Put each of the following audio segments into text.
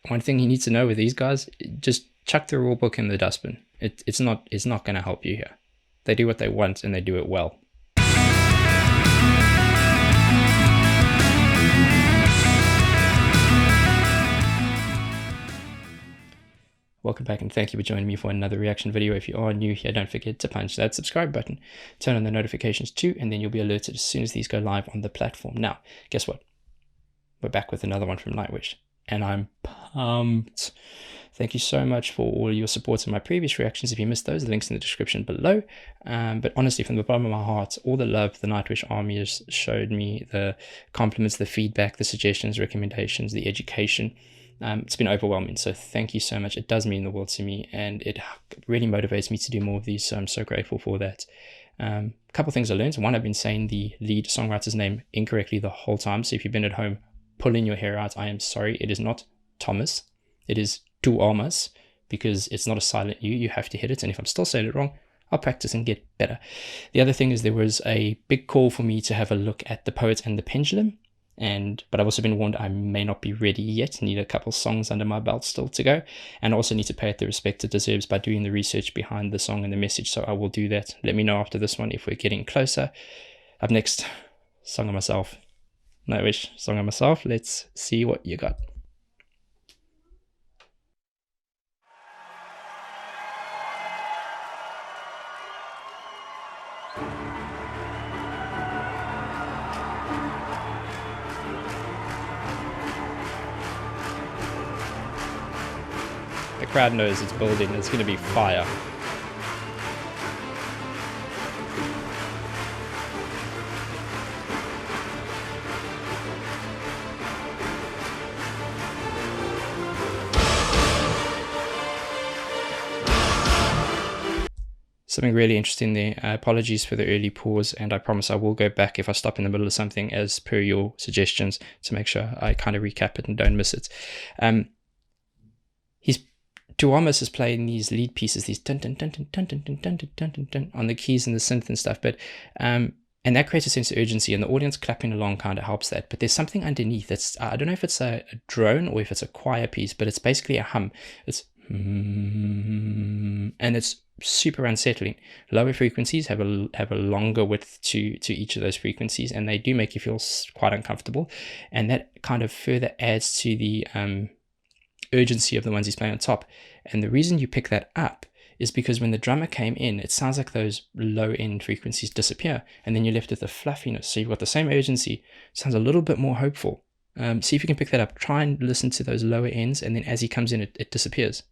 one thing you need to know with these guys, just chuck the rule book in the dustbin. It's not going to help you here. They do what they want and they do it well. Welcome back and thank you for joining me for another reaction video. If you are new here, don't forget to punch that subscribe button, turn on the notifications too, and then you'll be alerted as soon as these go live on the platform. Now, guess what? We're back with another one from Nightwish, and I'm pumped. Thank you so much for all your support in my previous reactions. If you missed those, the link's in the description below. But honestly, from the bottom of my heart, all the love the Nightwish army has showed me, the compliments, the feedback, the suggestions, recommendations, the education, it's been overwhelming. So thank you so much. It does mean the world to me, and it really motivates me to do more of these. So I'm so grateful for that. A couple things I learned. One, I've been saying the lead songwriter's name incorrectly the whole time. So if you've been at home pulling your hair out, I am sorry. It is not Thomas. It is Tuomas, because it's not a silent U. You have to hit it. And if I'm still saying it wrong, I'll practice and get better. The other thing is there was a big call for me to have a look at The Poet and the Pendulum. But I've also been warned I may not be ready yet. Need a couple songs under my belt still to go, and I also need to pay it the respect it deserves by doing the research behind the song and the message. So I will do that. Let me know after this one if we're getting closer. Up next, Song of Myself. Nightwish, Song of Myself. Let's see what you got. The crowd knows it's building. It's going to be fire. Something really interesting there. Apologies for the early pause, and I promise I will go back if I stop in the middle of something as per your suggestions to make sure I kind of recap it and don't miss it. Tuomas is playing these lead pieces, these dun dun dun dun dun dun dun dun dun dun dun on the keys and the synth and stuff, but and that creates a sense of urgency, and the audience clapping along kind of helps that. But there's something underneath that's I don't know if it's a drone or if it's a choir piece, but it's basically a hum. It's and it's super unsettling. Lower frequencies have a longer width to each of those frequencies, and they do make you feel quite uncomfortable, and that kind of further adds to the urgency of the ones he's playing on top. And the reason you pick that up is because when the drummer came in, it sounds like those low end frequencies disappear, and then you're left with the fluffiness. So you've got the same urgency, sounds a little bit more hopeful. See if you can pick that up. Try and listen to those lower ends, and then as he comes in, it disappears.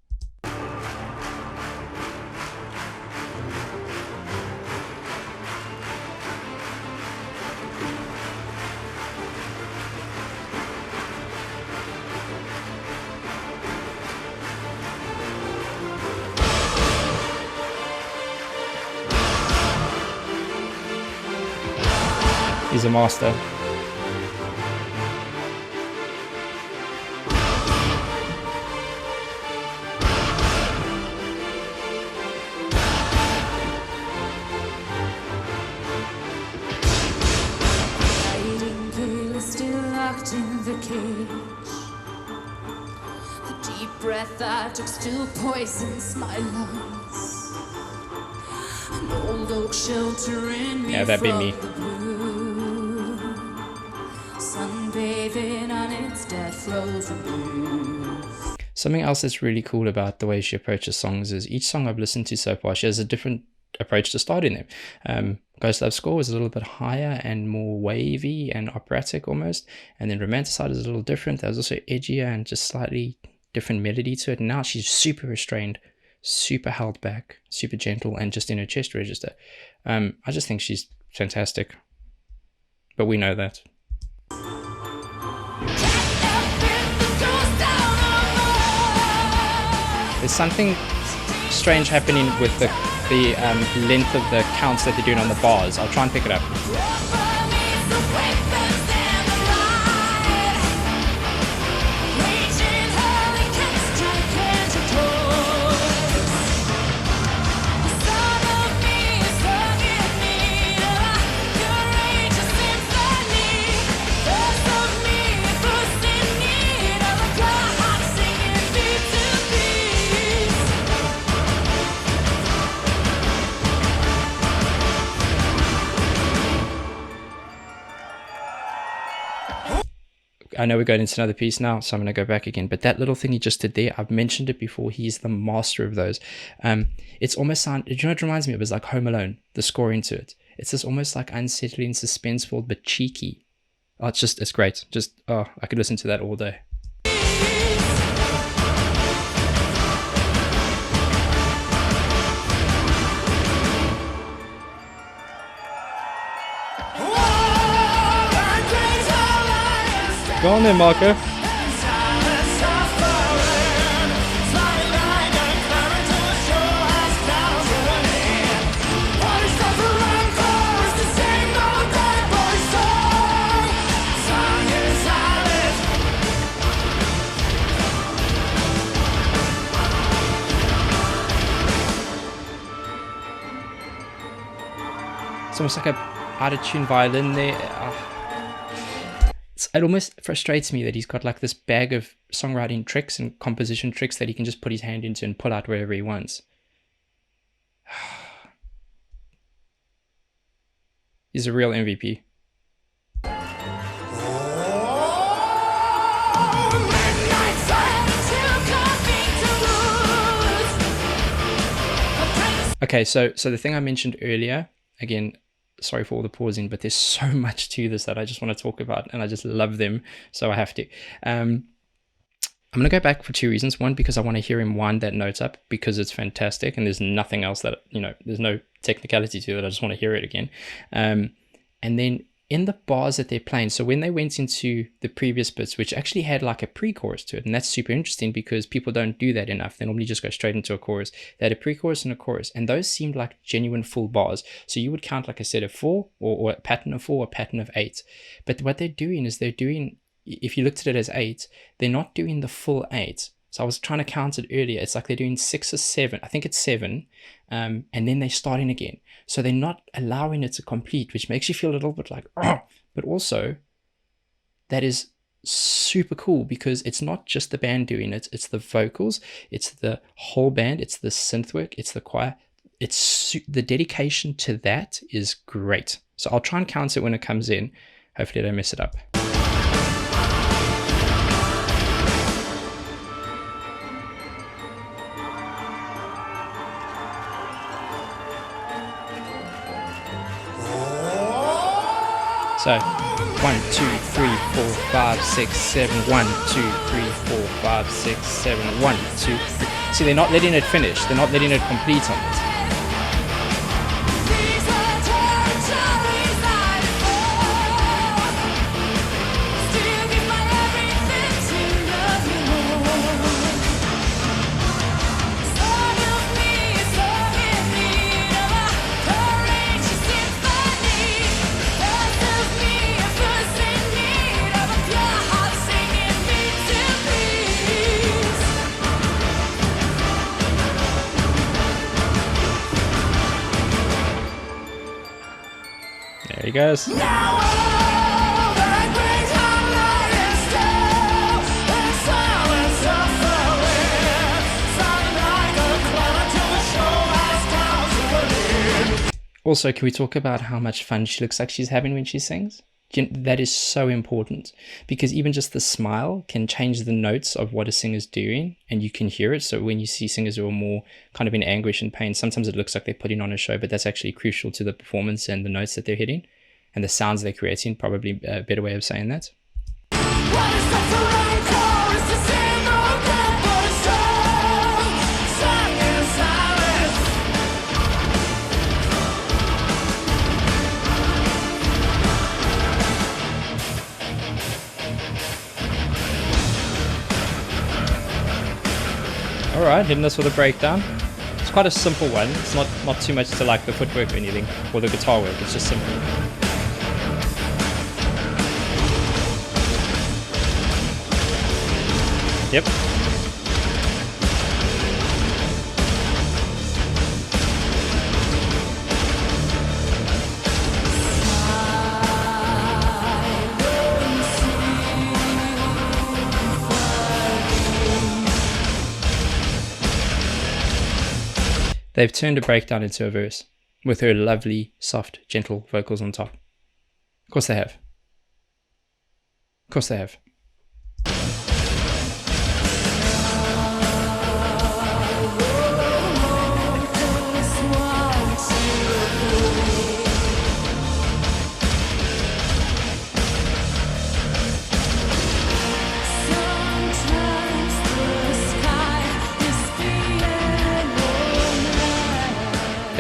He's a master. In the cage, the deep breath I took still poisons my lungs. An old oak sheltering me, yeah, that'd be me. Sunbathing on its dead frozen blues. Something else that's really cool about the way she approaches songs is each song I've listened to so far, she has a different approach to starting them. Ghost Love Score is a little bit higher and more wavy and operatic almost, and then Romanticide is a little different. There's also edgier and just slightly different melody to it. And now she's super restrained, super held back, super gentle, and just in her chest register. I just think she's fantastic, but we know that. There's something strange happening with the length of the counts that they're doing on the bars. I'll try and pick it up. I know we're going into another piece now, so I'm going to go back again. But that little thing he just did there, I've mentioned it before. He's the master of those. It's almost you know what it reminds me of? It's like Home Alone, the score into it. It's this almost like unsettling, suspenseful, but cheeky. Oh, it's great. I could listen to that all day. Go on then, Marco. It's almost like a out-of-tune violin there. It almost frustrates me that he's got like this bag of songwriting tricks and composition tricks that he can just put his hand into and pull out wherever he wants. He's a real MVP. Okay, so the thing I mentioned earlier, again, sorry for all the pausing, but there's so much to this that I just want to talk about, and I just love them, so I have to. I'm going to go back for two reasons. One, because I want to hear him wind that note up, because it's fantastic, and there's nothing else that, there's no technicality to it. I just want to hear it again. And then in the bars that they're playing, so when they went into the previous bits, which actually had like a pre-chorus to it, and that's super interesting because people don't do that enough. They normally just go straight into a chorus. They had a pre-chorus and a chorus, and those seemed like genuine full bars. So you would count like a set of 4 or a pattern of 4 or a pattern of 8. But what they're doing is if you looked at it as 8, they're not doing the full 8. So I was trying to count it earlier. It's like they're doing 6 or 7. I think it's 7. And then they're starting again. So they're not allowing it to complete, which makes you feel a little bit like, oh, but also that is super cool because it's not just the band doing it. It's the vocals. It's the whole band. It's the synth work. It's the choir. The dedication to that is great. So I'll try and count it when it comes in. Hopefully I don't mess it up. So 1, 2, 3, 4, 5, 6, 7, 1, 2, 3, 4, 5, 6, 7, 1, 2, 3. See, they're not letting it finish. They're not letting it complete on it. There he goes. Also, can we talk about how much fun she looks like she's having when she sings? That is so important because even just the smile can change the notes of what a singer's doing and you can hear it. So when you see singers who are more kind of in anguish and pain, sometimes it looks like they're putting on a show, but that's actually crucial to the performance and the notes that they're hitting and the sounds they're creating, probably a better way of saying that. Alright, hitting us with a breakdown. It's quite a simple one. It's not too much to like the footwork or anything, or the guitar work, it's just simple. Yep. They've turned a breakdown into a verse with her lovely, soft, gentle vocals on top. Of course they have. Of course they have.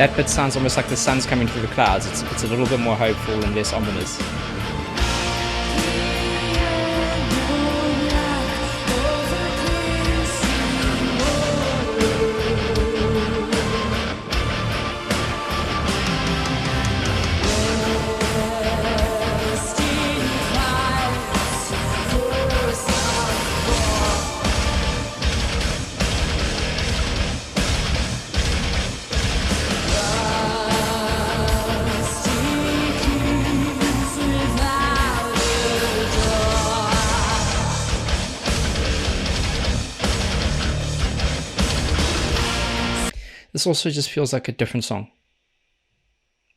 That bit sounds almost like the sun's coming through the clouds. It's a little bit more hopeful and less ominous. This also just feels like a different song.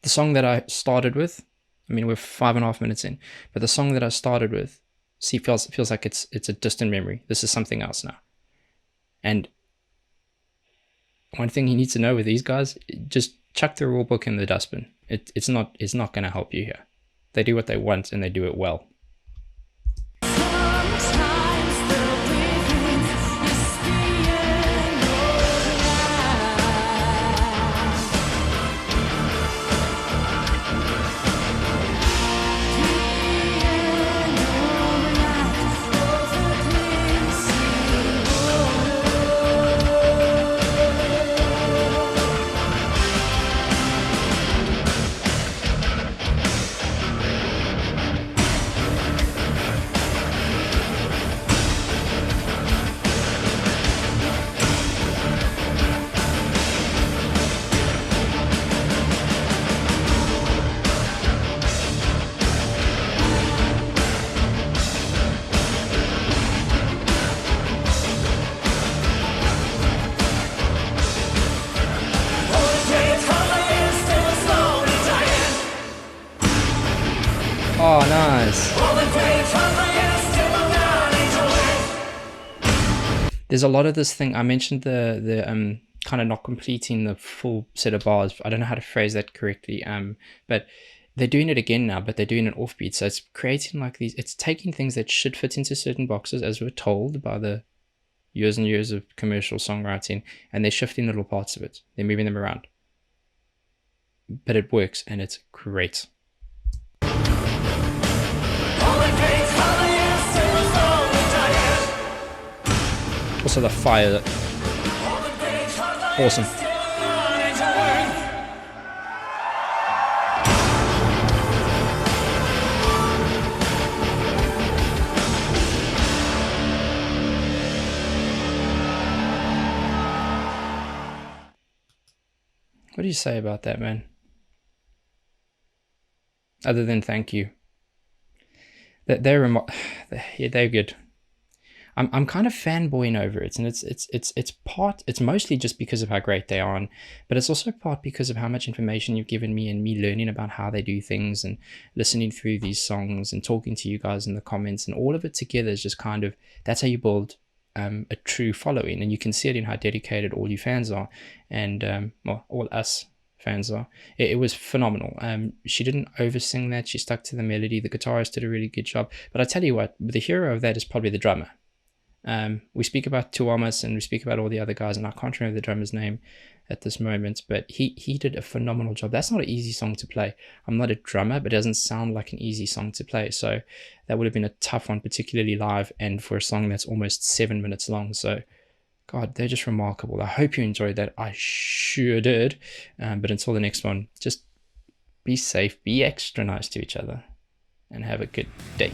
The song that I started with, I mean, we're 5.5 minutes in, but the song that I started with, feels like it's a distant memory. This is something else now. And one thing you need to know with these guys, just chuck the rule book in the dustbin. It's not going to help you here. They do what they want and they do it well. Oh, nice. There's a lot of this thing. I mentioned the kind of not completing the full set of bars. I don't know how to phrase that correctly. But they're doing it again now, but they're doing an offbeat. So it's creating like these, it's taking things that should fit into certain boxes, as we're told by the years and years of commercial songwriting, and they're shifting little parts of it. They're moving them around. But it works, and it's great. Also the fire, awesome. What do you say about that, man? Other than thank you. They're good. I'm kind of fanboying over it, and it's mostly just because of how great they are, but it's also part because of how much information you've given me and me learning about how they do things and listening through these songs and talking to you guys in the comments, and all of it together is just kind of, that's how you build a true following, and you can see it in how dedicated all you fans are, and well, all us fans are. It was phenomenal. She didn't oversing that. She stuck to the melody. The guitarist did a really good job. But I tell you what, the hero of that is probably the drummer. We speak about Tuomas and we speak about all the other guys, and I can't remember the drummer's name at this moment, but he did a phenomenal job. That's not an easy song to play. I'm not a drummer, but it doesn't sound like an easy song to play. So that would have been a tough one, particularly live, and for a song that's almost 7 minutes long. So God, they're just remarkable. I hope you enjoyed that. I sure did. But until the next one, just be safe, be extra nice to each other, and have a good day.